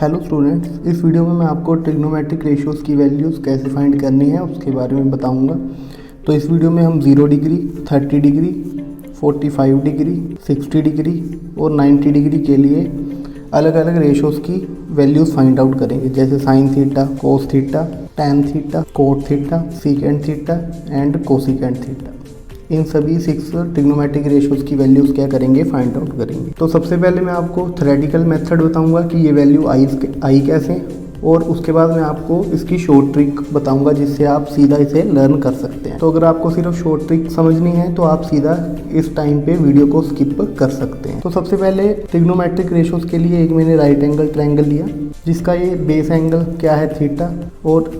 Hello students, इस video में मैं आपको ट्रिग्नोमेट्रिक रेशियोज़ की वैल्यूज़ कैसे फाइंड करनी है उसके बारे में बताऊंगा। तो इस वीडियो में हम 0 डिग्री, 30 डिग्री, 45 डिग्री, 60 डिग्री और 90 डिग्री के लिए अलग अलग रेशियोज़ की वैल्यूज़ फाइंड आउट करेंगे, जैसे sine theta, cos theta, tan theta, cot theta, secant theta and cosecant theta. इन सभी 6 ट्रिग्नोमेट्रिक रेशियोज़ की वैल्यूज़ क्या करेंगे, फाइंड आउट करेंगे। तो सबसे पहले मैं आपको थ्योरेटिकल मेथड बताऊंगा कि ये वैल्यू आई कैसे, और उसके बाद मैं आपको इसकी शॉर्ट ट्रिक बताऊंगा जिससे आप सीधा इसे लर्न कर सकते हैं। तो अगर आपको सिर्फ शॉर्ट ट्रिक समझनी है तो आप सीधा इस टाइम पे वीडियो को स्किप कर सकते हैं। तो सबसे पहले ट्रिग्नोमेट्रिक रेशियोज़ के लिए एक मैंने राइट एंगल ट्रायंगल लिया जिसका ये बेस एंगल क्या है थीटा, और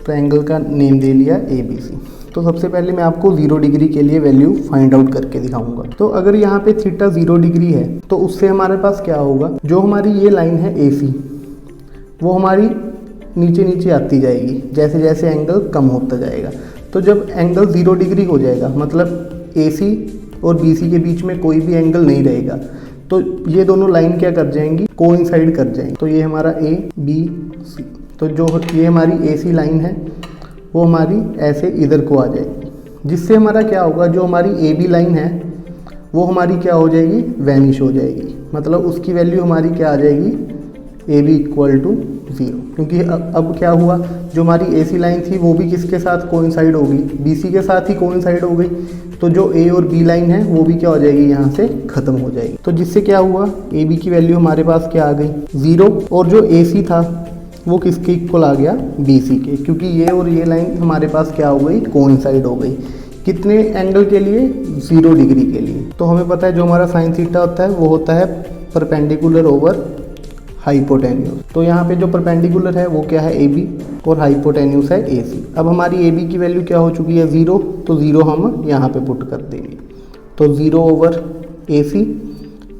ट्रायंगल का नेम दे लिया ABC। तो सबसे पहले मैं आपको 0 डिग्री के लिए वैल्यू फाइंड आउट करके दिखाऊंगा। तो अगर यहाँ पे थीटा 0 डिग्री है तो उससे हमारे पास क्या होगा, जो हमारी ये लाइन है AC वो हमारी नीचे नीचे आती जाएगी जैसे जैसे एंगल कम होता जाएगा। तो जब एंगल 0 डिग्री हो जाएगा मतलब AC और BC के बीच में कोई भी एंगल नहीं रहेगा, तो ये दोनों लाइन क्या कर जाएंगी, कोइंसाइड कर जाएंगी। तो ये हमारा ABC, तो जो ये हमारी AC लाइन है वो हमारी ऐसे इधर को आ जाएगी, जिससे हमारा क्या होगा, जो हमारी AB लाइन है वो हमारी क्या हो जाएगी, वैनिश हो जाएगी। मतलब उसकी वैल्यू हमारी क्या आ जाएगी, AB = 0। क्योंकि अब क्या हुआ, जो हमारी AC लाइन थी वो भी किसके साथ कोइंसाइड होगी, BC के साथ ही कोइंसाइड हो गई। तो जो A और B लाइन है वो भी क्या हो जाएगी, यहाँ से ख़त्म हो जाएगी। तो जिससे क्या हुआ, AB की वैल्यू हमारे पास क्या आ गई, 0, और जो AC था वो किसके इक्वल आ गया, BC के, क्योंकि ये और ये लाइन हमारे पास क्या हो गई, कोइंसाइड हो गई। कितने एंगल के लिए, 0 डिग्री के लिए। तो हमें पता है जो हमारा साइन थीटा होता है वो होता है परपेंडिकुलर ओवर हाइपोटेन्यूज। तो यहाँ पे जो परपेंडिकुलर है वो क्या है, AB, और हाइपोटेन्यूज है AC। अब हमारी AB की वैल्यू क्या हो चुकी है, 0, तो 0 हम यहाँ पे पुट कर देंगे। तो 0/AC,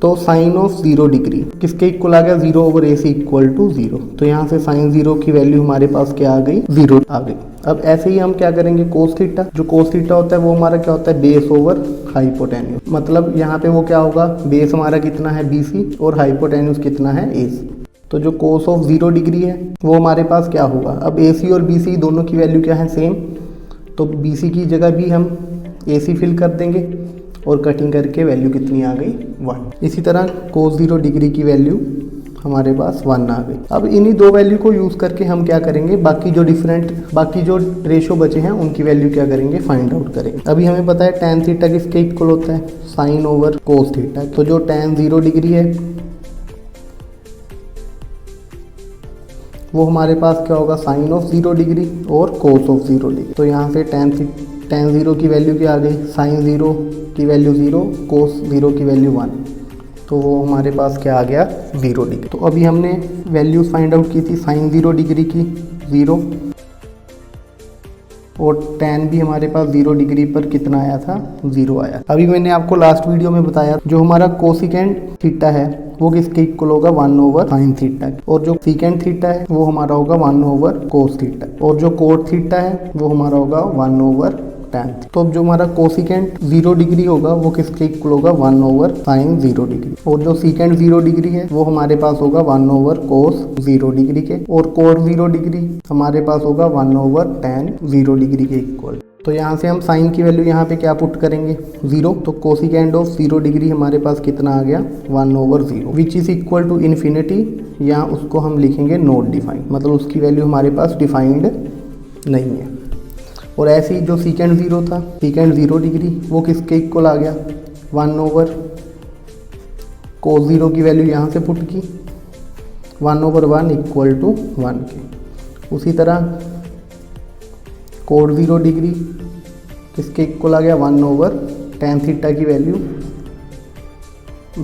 तो साइन ऑफ 0 डिग्री किसके इक्वल आ गया, 0/AC = 0। तो यहाँ से साइन 0 की वैल्यू हमारे पास क्या आ गई, 0 आ गई। अब ऐसे ही हम क्या करेंगे, कोस थीटा, जो कोस थीटा होता है वो हमारा क्या होता है, बेस ओवर हाइपोटेन्यूज। मतलब यहाँ पे वो क्या होगा, बेस हमारा कितना है BC और हाइपोटेन्यूज कितना है AC। तो जो कोस ऑफ 0 डिग्री है वो हमारे पास क्या होगा, अब AC और BC दोनों की वैल्यू क्या है, सेम। तो BC की जगह भी हम AC फिल कर देंगे और कटिंग करके वैल्यू कितनी आ गई, 1। इसी तरह कोस 0 डिग्री की वैल्यू हमारे पास 1 आ गई। अब इन्हीं दो वैल्यू को यूज़ करके हम क्या करेंगे, बाकी जो रेशो बचे हैं उनकी वैल्यू क्या करेंगे, फाइंड आउट करेंगे। अभी हमें पता है टैन थीटा किसके इक्वल होता है, साइन ओवर कोस थीटा। तो जो टैन 0 डिग्री है वो हमारे पास क्या होगा, साइन ऑफ 0 डिग्री और कोस ऑफ 0 डिग्री। तो यहाँ से टैन 0 की वैल्यू क्या आ गई, साइन 0 की वैल्यू 0, कोस 0 की वैल्यू 1। तो वो हमारे पास क्या आ गया, 0 डिग्री। तो अभी हमने वैल्यूज फाइंड आउट की थी, साइन 0 डिग्री की 0, और टैन भी हमारे पास 0 डिग्री पर कितना आया था, 0 आया। अभी मैंने आपको लास्ट वीडियो में बताया जो हमारा कोसिकेंट थीटा है वो किसके इक्वल होगा, 1/sin थीटा, और जो सीकेंट थीटा है वो हमारा होगा 1/cos थीटा, और जो कोट थीटा है वो हमारा होगा 1/tan। तो अब जो हमारा कोसिकेंट 0 डिग्री होगा वो किसके इक्वल होगा, 1/sin 0 डिग्री, और जो सीकेंट 0 डिग्री है वो हमारे पास होगा 1/cos 0 डिग्री के, और कोट 0 डिग्री हमारे पास होगा 1/tan 0 डिग्री के इक्वल। तो यहाँ से हम साइन की वैल्यू यहाँ पे क्या पुट करेंगे, 0। तो कोसिकेंट ऑफ 0 डिग्री हमारे पास कितना आ गया, 1/0, which is equal to infinity. यहाँ उसको हम लिखेंगे नॉट डिफाइंड, मतलब उसकी वैल्यू हमारे पास डिफाइंड नहीं है। और ऐसे ही जो सीकेंट 0 था, सीकेंट 0 डिग्री वो किसके इक्वल आ गया, 1/cos 0 की वैल्यू यहाँ से पुट की, 1/1 = 1 के। उसी तरह कोट 0 डिग्री किसके इक्वल आ गया, 1/tan थीटा की वैल्यू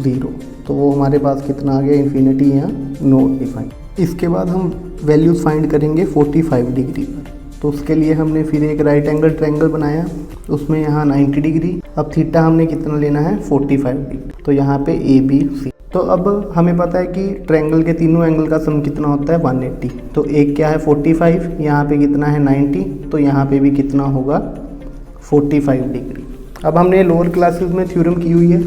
0। तो वो हमारे पास कितना आ गया, इन्फिनिटी, यहाँ नॉट डिफाइंड। इसके बाद हम वैल्यूज फाइंड करेंगे 45 डिग्री पर। तो उसके लिए हमने फिर एक राइट एंगल ट्रायंगल बनाया, उसमें यहाँ 90 डिग्री। अब थीटा हमने कितना लेना है, 45 डिग्री। तो यहाँ पे ABC। तो अब हमें पता है कि ट्रायंगल के तीनों एंगल का सम कितना होता है, 180। तो एक क्या है 45, यहाँ पे कितना है 90, तो यहाँ पे भी कितना होगा, 45 डिग्री। अब हमने लोअर क्लासेस में थ्योरम की हुई है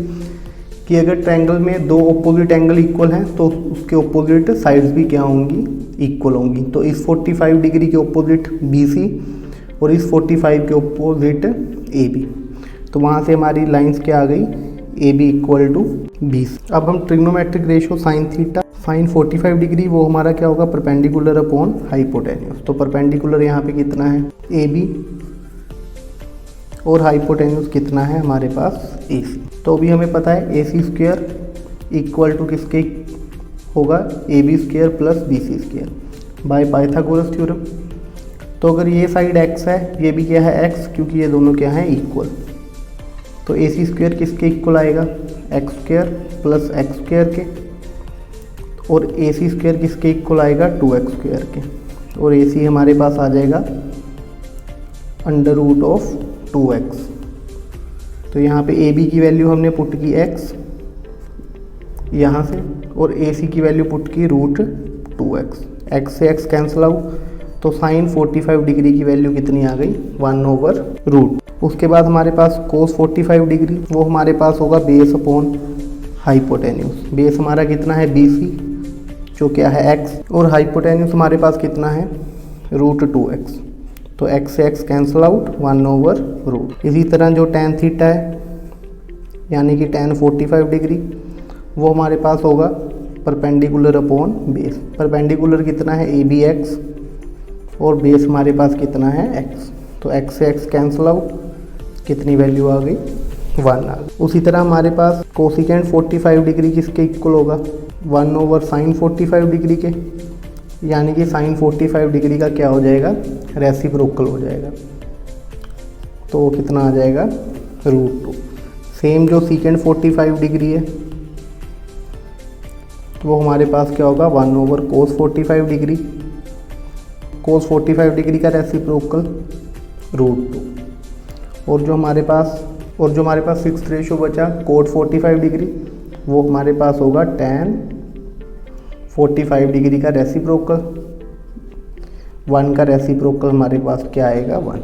कि अगर ट्रायंगल में दो ऑपोजिट एंगल इक्वल हैं तो उसके ऑपोजिट साइड्स भी क्या होंगी, इक्वल होंगी। तो इस 45 डिग्री के ऑपोजिट BC और इस 45 के ऑपोजिट AB, तो वहाँ से हमारी लाइंस क्या आ गई, AB इक्वल टू BC। अब हम trigonometric ratio sine theta sine 45 degree, वो हमारा क्या होगा, परपेंडिकुलर अपॉन हाइपोटेन्यूज। तो परपेंडिकुलर यहाँ पे कितना है, AB, और हाइपोटेन्यूज कितना है हमारे पास, AC। तो अभी हमें पता है AC स्क्वायर इक्वल टू किसके होगा, AB square plus BC square by Pythagoras theorem. तो अगर ये साइड x है, ये भी क्या है x, क्योंकि ये दोनों क्या हैं, इक्वल। तो AC स्क्वायर किसके इक्वल आएगा, x square plus x square के, और AC स्क्वायर किसके इक्वल आएगा, 2x स्क्वायर के, और AC हमारे पास आ जाएगा अंडर रूट ऑफ 2x। तो यहाँ पे AB की वैल्यू हमने पुट की x यहाँ से, और AC की वैल्यू पुट की रूट 2x। x से x कैंसिल आउट, तो साइन 45 डिग्री की वैल्यू कितनी आ गई, 1/रूट। उसके बाद हमारे पास कोस 45 डिग्री, वो हमारे पास होगा बेस अपॉन हाइपोटेन्यूज। बेस हमारा कितना है, BC, जो क्या है x, और हाइपोटेन्यूज हमारे पास कितना है, रूट 2x। तो x से x कैंसिल आउट, 1/रूट। इसी तरह जो tan थीटा है, यानी कि tan 45 डिग्री, वो हमारे पास होगा परपेंडिकुलर अपॉन बेस। परपेंडिकुलर कितना है, ABX, और बेस हमारे पास कितना है, x। तो x से x कैंसिल आउट, कितनी वैल्यू आ गई, 1 आ गई। उसी तरह हमारे पास कोसिकेंट 45 डिग्री किसके इक्वल होगा, 1/साइन 45 डिग्री के, यानी कि साइन 45 डिग्री का क्या हो जाएगा, रेसिप्रोकल हो जाएगा। तो कितना आ जाएगा, रूट 2। सेम जो सीकेंट 45 डिग्री है, तो वो हमारे पास क्या होगा, 1/कोस 45 डिग्री। कोस 45 डिग्री का रेसिप्रोकल रूट 2। और जो हमारे पास फिक्स्ड रेशो बचा कोट 45 डिग्री, वो हमारे पास होगा tan 45 डिग्री का रेसिप्रोकल। 1 का रेसिप्रोकल हमारे पास क्या आएगा, 1।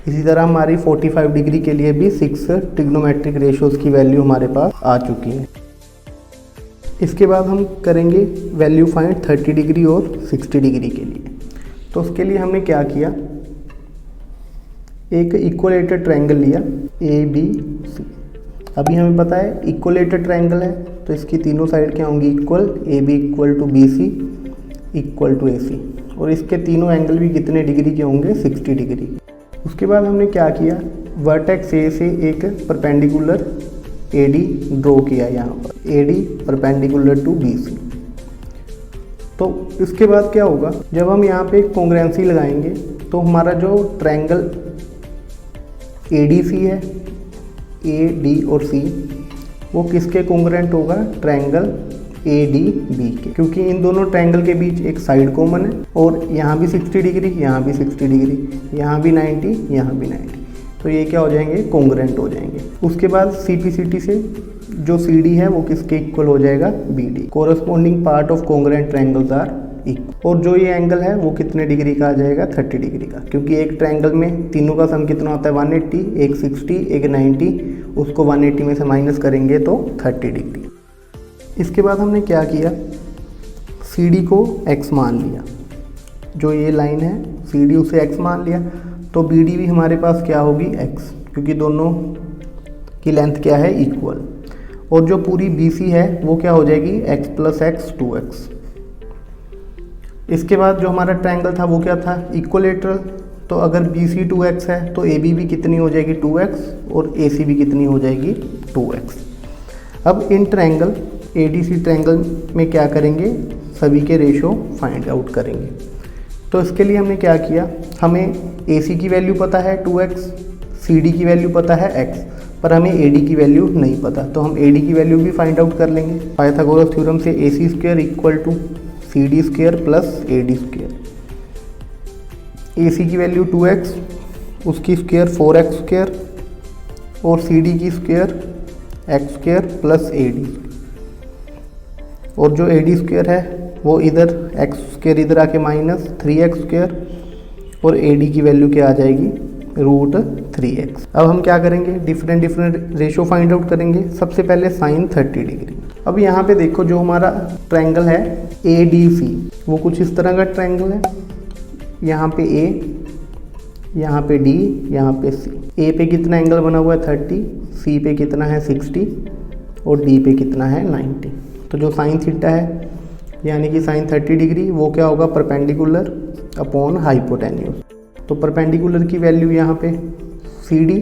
इसी तरह हमारी 45 डिग्री के लिए भी 6 ट्रिग्नोमेट्रिक रेशियोज की वैल्यू हमारे पास आ चुकी है। इसके बाद हम करेंगे वैल्यू फाइंड 30 डिग्री और 60 डिग्री के लिए। तो उसके लिए हमने क्या किया, एक इक्वलेटेड ट्रायंगल लिया ABC। अभी हमें पता है इक्वलेटेड ट्रायंगल है, तो इसकी तीनों साइड क्या होंगी, equal. AB equal to BC equal to AC, और इसके तीनों एंगल भी कितने डिग्री के होंगे, 60 डिग्री। उसके बाद हमने क्या किया, वर्टेक्स A से एक परपेंडिकुलर AD ड्रॉ किया, यहाँ पर AD परपेंडिकुलर टू BC। तो इसके बाद क्या होगा, जब हम यहाँ पे कॉन्ग्रुएंसी लगाएंगे, तो हमारा जो ट्रायंगल ADC है, AD और C, वो किसके कॉन्ग्रुएंट होगा, ट्रायंगल ADB के, क्योंकि इन दोनों ट्रायंगल के बीच एक साइड कॉमन है, और यहाँ भी 60 डिग्री, यहाँ भी 60 डिग्री, यहाँ भी 90, यहाँ भी 90। तो ये क्या हो जाएंगे, कॉन्ग्रुएंट हो जाएंगे। उसके बाद CPCT से जो CD है वो किसके इक्वल हो जाएगा, BD। Corresponding part of congruent triangles are equal. और जो ये एंगल है वो कितने डिग्री का आ जाएगा, 30 डिग्री का, क्योंकि एक ट्रायंगल में तीनों का सम कितना होता है, 180, एक 60, एक 90, उसको 180 में से माइनस करेंगे तो 30 डिग्री। इसके बाद हमने क्या किया, CD को x मान लिया, जो ये लाइन है CD उसे x मान लिया, तो BD भी हमारे पास क्या होगी, x, क्योंकि दोनों की लेंथ क्या है, इक्वल। और जो पूरी BC है वो क्या हो जाएगी, x प्लस x 2x। इसके बाद जो हमारा ट्रायंगल था वो क्या था, इक्वलेटरल। तो अगर BC 2x है तो AB भी कितनी हो जाएगी, 2x, और AC भी कितनी हो जाएगी, 2x। अब इन ट्रायंगल ADC ट्रायंगल में क्या करेंगे, सभी के रेशो फाइंड आउट करेंगे। तो इसके लिए हमने क्या किया, हमें AC की वैल्यू पता है 2x, CD की वैल्यू पता है x, पर हमें AD की वैल्यू नहीं पता, तो हम AD की वैल्यू भी फाइंड आउट कर लेंगे। पाइथागोरस थ्योरम से AC square equal to CD square plus AD square. AC की वैल्यू 2x, उसकी स्क्वायर 4x स्क्वायर, और CD की square x square plus AD। और जो AD स्क्वायर है वो इधर x स्क्वायर इधर आके माइनस 3x स्क्वायर, और AD की वैल्यू क्या आ जाएगी, रूट 3x। अब हम क्या करेंगे, डिफरेंट रेशो फाइंड आउट करेंगे। सबसे पहले साइन 30 डिग्री। अब यहाँ पे देखो जो हमारा ट्रायंगल है ADC वो कुछ इस तरह का ट्रायंगल है। यहाँ पे A, यहाँ पे D, यहाँ पे C। A पे कितना एंगल बना हुआ है 30, C पे कितना है 60 और D पे कितना है 90। तो जो साइन थीटा है यानी कि साइन 30 डिग्री वो क्या होगा, परपेंडिकुलर अपॉन हाइपोटेन्यूज। तो परपेंडिकुलर की वैल्यू यहाँ पे CD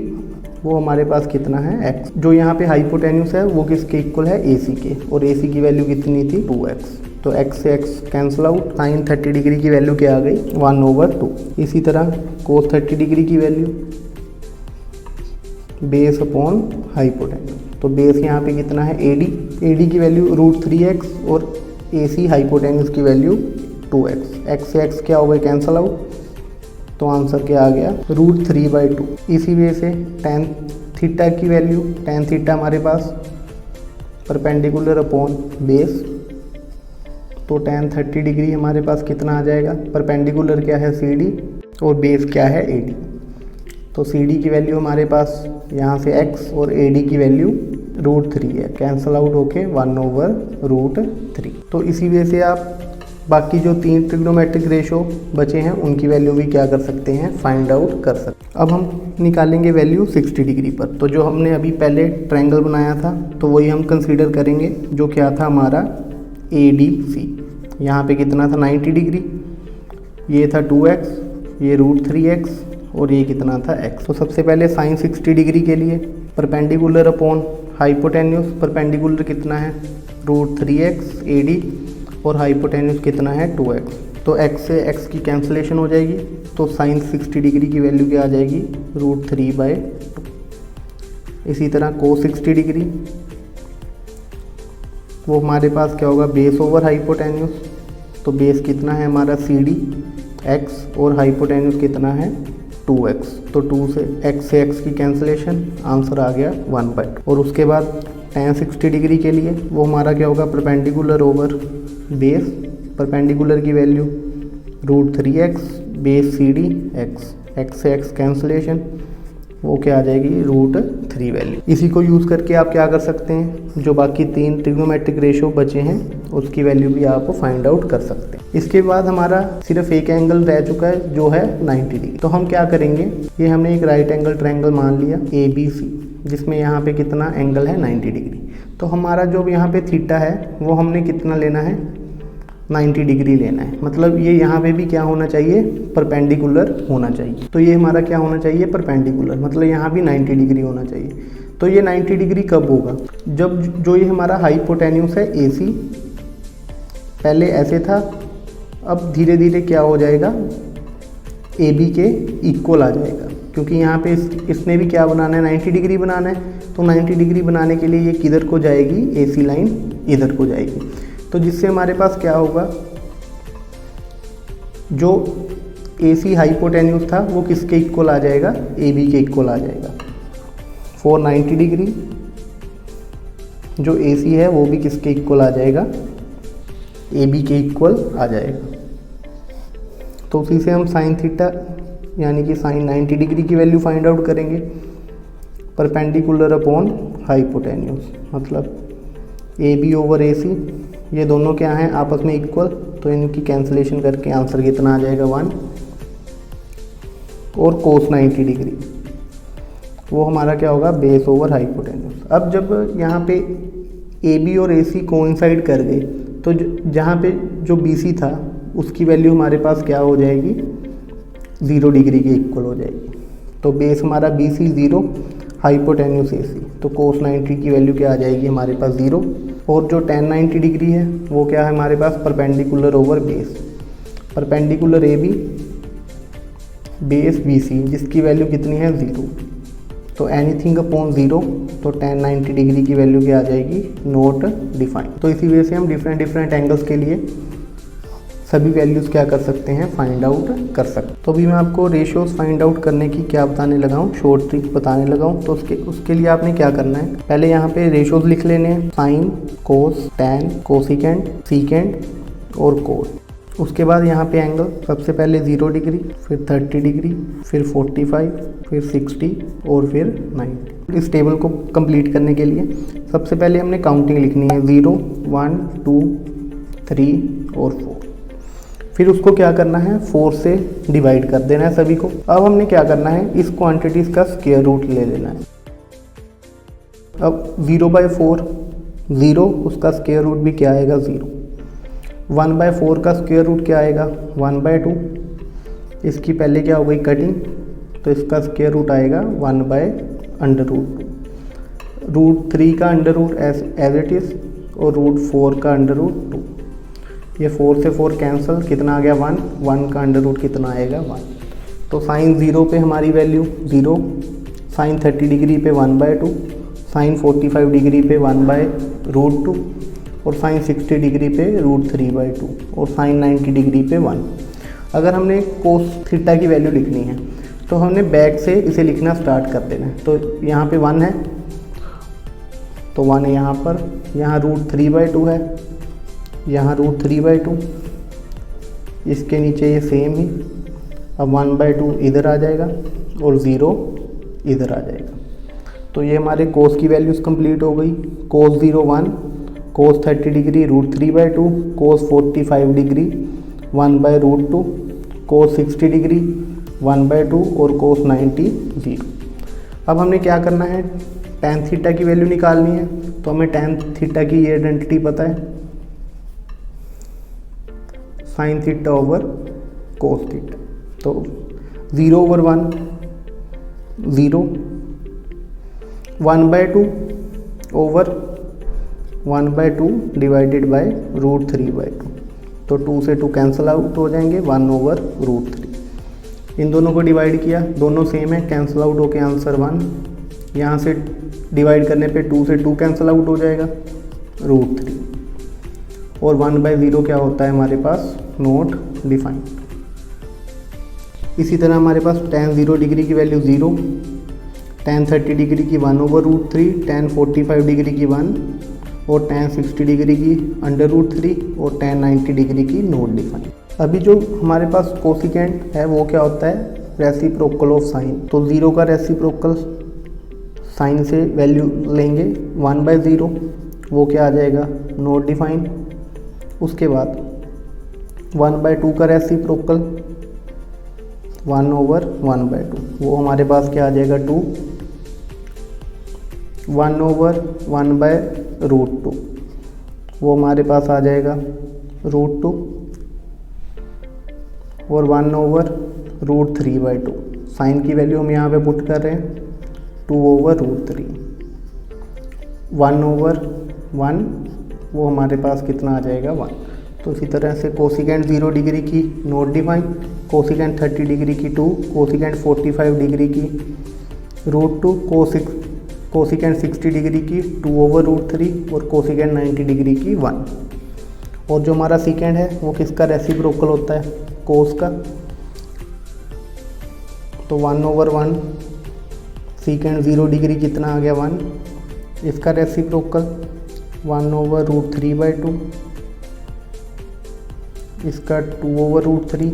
वो हमारे पास कितना है x। जो यहाँ पे हाइपोटेन्यूज है वो किसके इक्वल है, AC के, और AC की वैल्यू कितनी थी 2x। तो x से x cancel out, sine 30 degree की वैल्यू क्या आ गई 1/2। इसी तरह कोस 30 डिग्री की वैल्यू बेस अपॉन हाइपोटेन्यूज। तो बेस यहाँ पे कितना है AD की वैल्यू √3x और AC हाइपोटेन्यूज की वैल्यू 2x। x से x क्या हो गई कैंसिल आउट, तो आंसर क्या आ गया √3/2। इसी वजह से tan थीटा की वैल्यू, tan थीटा हमारे पास परपेंडिकुलर अपॉन बेस। तो tan 30 डिग्री हमारे पास कितना आ जाएगा, परपेंडिकुलर क्या है CD और बेस क्या है AD। तो CD की वैल्यू हमारे पास यहाँ से x और AD की वैल्यू √3 है, कैंसिल आउट होके 1/√3। तो इसी वजह से आप बाकी जो 3 ट्रिग्नोमेट्रिक रेशो बचे हैं उनकी वैल्यू भी क्या कर सकते हैं, फाइंड आउट कर सकते हैं। अब हम निकालेंगे वैल्यू 60 डिग्री पर। तो जो हमने अभी पहले ट्रायंगल बनाया था तो वही हम कंसीडर करेंगे, जो क्या था हमारा ADC। यहाँ पे कितना था 90 डिग्री, ये था 2x, ये √3x और ये कितना था x। तो सबसे पहले साइन 60 डिग्री के लिए परपेंडिकुलर अपॉन हाइपोटेन्यूज, परपेंडिकुलर कितना है √3x AD और हाइपोटेन्यूज कितना है 2x। तो x से x की कैंसिलेशन हो जाएगी, तो साइन 60 डिग्री की वैल्यू क्या आ जाएगी √3/2। इसी तरह कोस 60 डिग्री वो हमारे पास क्या होगा, बेस ओवर हाइपोटेन्यूज। तो बेस कितना है हमारा CD x और हाइपोटेन्यूज कितना है 2x। तो 2 से x की कैंसिलेशन, आंसर आ गया 1/2। और उसके बाद tan 60 डिग्री के लिए वो हमारा क्या होगा, परपेंडिकुलर ओवर बेस, परपेंडिकुलर की value √3x, base CD x से x कैंसिलेशन, वो क्या आ जाएगी √3 वैल्यू। इसी को यूज़ करके आप क्या कर सकते हैं, जो बाकी 3 ट्रिग्नोमेट्रिक रेशो बचे हैं उसकी वैल्यू भी आप फाइंड आउट कर सकते हैं। इसके बाद हमारा सिर्फ एक एंगल रह चुका है जो है 90 डिग्री। तो हम क्या करेंगे, ये हमने एक राइट एंगल ट्रायंगल मान लिया ABC, जिसमें यहाँ पे कितना एंगल है 90 डिग्री। तो हमारा जो यहाँ पे थीटा है वो हमने कितना लेना है 90 डिग्री लेना है। मतलब ये यहाँ पे भी क्या होना चाहिए, परपेंडिकुलर होना चाहिए। तो ये हमारा क्या होना चाहिए, परपेंडिकुलर, मतलब यहाँ भी 90 डिग्री होना चाहिए। तो ये 90 डिग्री कब होगा, जब जो ये हमारा हाइपोटेन्यूज है AC पहले ऐसे था, अब धीरे धीरे क्या हो जाएगा AB के इक्वल आ जाएगा, क्योंकि यहाँ पे इसने भी क्या बनाना है 90 डिग्री बनाना है। तो 90 डिग्री बनाने के लिए ये किधर को जाएगी, AC लाइन इधर को जाएगी। तो जिससे हमारे पास क्या होगा, जो AC हाइपोटेन्यूज था वो किसके इक्वल आ जाएगा, AB के इक्वल आ जाएगा। फॉर 90 डिग्री जो AC है वो भी किसके इक्वल आ जाएगा, AB के इक्वल आ जाएगा। तो उसी से हम साइन थीटा यानी कि साइन 90 डिग्री की वैल्यू फाइंड आउट करेंगे, परपेंडिकुलर अपॉन हाइपोटेन्यूज। मतलब AB ओवर AC, ये दोनों क्या हैं आपस में इक्वल, तो इनकी कैंसिलेशन करके आंसर कितना आ जाएगा 1। और कोस 90 डिग्री वो हमारा क्या होगा, बेस ओवर हाइपोटेन्यूज। अब जब यहाँ पे AB और AC कोइंसाइड कर गए तो जहाँ पे जो BC था उसकी वैल्यू हमारे पास क्या हो जाएगी, 0 डिग्री के इक्वल हो जाएगी। तो बेस हमारा BC 0, हाइपोटेन्यूज AC, तो कोस 90 की वैल्यू क्या आ जाएगी हमारे पास 0। और जो tan 90 डिग्री है वो क्या है हमारे पास, perpendicular over base, perpendicular AB base BC, जिसकी वैल्यू कितनी है 0। तो एनीथिंग अपॉन 0, तो tan 90 डिग्री की वैल्यू क्या आ जाएगी, नॉट डिफाइंड। तो इसी वजह से हम डिफरेंट एंगल्स के लिए सभी वैल्यूज़ क्या कर सकते हैं, फाइंड आउट कर सकते हैं। तो अभी मैं आपको रेशियोज फाइंड आउट करने की क्या बताने लगा हूँ, शॉर्ट ट्रिक बताने लगा हूँ। तो उसके लिए आपने क्या करना है, पहले यहाँ पे रेशियोज लिख लेने हैं, साइन, कोस, टैन, कोसिकेंट, सीकेंट और कोस। उसके बाद यहाँ पे एंगल सबसे पहले 0 डिग्री, फिर 30 डिग्री, फिर 45, फिर 60 और फिर 90। इस टेबल को कंप्लीट करने के लिए सबसे पहले हमने काउंटिंग लिखनी है 0, 1, 2, 3 और 4। फिर उसको क्या करना है 4 से डिवाइड कर देना है सभी को। अब हमने क्या करना है इस क्वांटिटीज़ का स्क्वायर रूट ले लेना है। अब 0/4 0, उसका स्क्वायर रूट भी क्या आएगा 0। 1/4 का स्क्वायर रूट क्या आएगा 1/2। इसकी पहले क्या हो गई कटिंग, तो इसका स्क्वायर रूट आएगा 1/√2। √3 का under root as it is और √4 का √2। ये 4 से 4 कैंसिल, कितना आ गया 1, 1 का अंडर रूट कितना आएगा 1। तो साइन 0 पे हमारी वैल्यू 0, साइन 30 डिग्री पे 1/2, साइन 45 डिग्री पे 1/√2 और साइन 60 डिग्री पे √3/2 और साइन 90 डिग्री पे 1। अगर हमने कोस थीटा की वैल्यू लिखनी है तो हमने बैक से इसे लिखना स्टार्ट कर देना है। तो यहाँ पे 1 है तो 1 है यहाँ पर, यहाँ √3/2 है, यहाँ √3/2, इसके नीचे ये सेम ही। अब 1/2 इधर आ जाएगा और 0 इधर आ जाएगा। तो ये हमारे कोस की वैल्यूज़ कंप्लीट हो गई। कोस 0 1, कोस 30 डिग्री √3/2, कोस 45 डिग्री 1/√2, कोस 60 डिग्री 1/2 और कोस 90 0। अब हमने क्या करना है tan थीटा की वैल्यू निकालनी है। तो हमें tan थीटा की ये आइडेंटिटी पता है, sine theta over cos theta. तो 0/1 0, 1/2 ओवर 1/2 डिवाइडेड बाय √3/2। तो 2 से 2 कैंसिल आउट हो जाएंगे, 1/√3। इन दोनों को डिवाइड किया, दोनों सेम है, कैंसिल आउट होके आंसर 1। यहाँ से डिवाइड करने पे 2 से 2 कैंसिल आउट हो जाएगा, √3। और 1/0 क्या होता है हमारे पास नॉट डिफाइंड। इसी तरह हमारे पास tan 0 डिग्री की वैल्यू 0, tan 30 डिग्री की 1/√3, tan 45 डिग्री की 1 और tan 60 डिग्री की √3 और tan 90 डिग्री की नॉट डिफाइंड। अभी जो हमारे पास कोसिकेंट है वो क्या होता है रेसिप्रोकल ऑफ साइन। तो 0 का रेसिप्रोकल साइन से वैल्यू लेंगे 1/0, वो क्या आ जाएगा नॉट डिफाइंड। उसके बाद 1/2 का रेसिप्रोकल 1/1/2, वो हमारे पास क्या आ जाएगा 2। 1/1/√2, वो हमारे पास आ जाएगा √2 और 1/√3/2। साइन की वैल्यू हम यहाँ पे पुट कर रहे हैं 2/√3। 1/1 वो हमारे पास कितना आ जाएगा 1। तो इसी तरह से कोसिकेंट 0 डिग्री की नॉट डिफाइंड, कोसिकेंट 30 डिग्री की 2, कोसिकेंट 45 डिग्री की √2, कोसिकेंट 60 डिग्री की 2/√3 और कोसिकेंट 90 डिग्री की 1। और जो हमारा सीकेंड है वो किसका रेसिप्रोकल होता है कोस का। तो 1/1 सीकेंड 0 डिग्री कितना आ गया 1, इसका रेसिप्रोकल 1/√3/2, इसका 2/√3,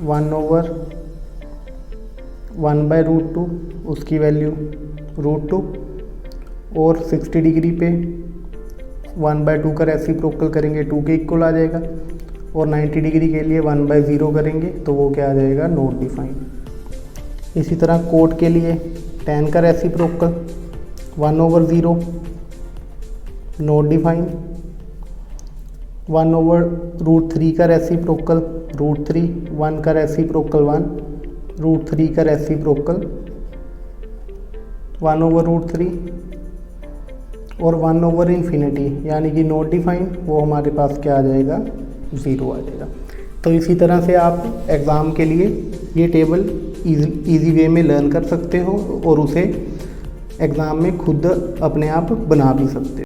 1/1/√2, उसकी वैल्यू √2 और 60 डिग्री पे 1/2 का रेसिप्रोकल करेंगे 2 के इक्वल आ जाएगा और 90 डिग्री के लिए 1/0 करेंगे तो वो क्या आ जाएगा नॉट डिफाइंड। इसी तरह कोट के लिए tan का रेसिप्रोकल 1/0 नॉट डिफाइंड, 1/√3 का रेसिप्रोकल √3, 1 का रेसिप्रोकल 1, √3 का रेसिप्रोकल 1/√3 और 1/∞ यानी कि नॉट डिफाइंड, वो हमारे पास क्या आ जाएगा 0 आ जाएगा। तो इसी तरह से आप एग्ज़ाम के लिए ये टेबल इजी वे में लर्न कर सकते हो और उसे एग्ज़ाम में खुद अपने आप बना भी सकते हो।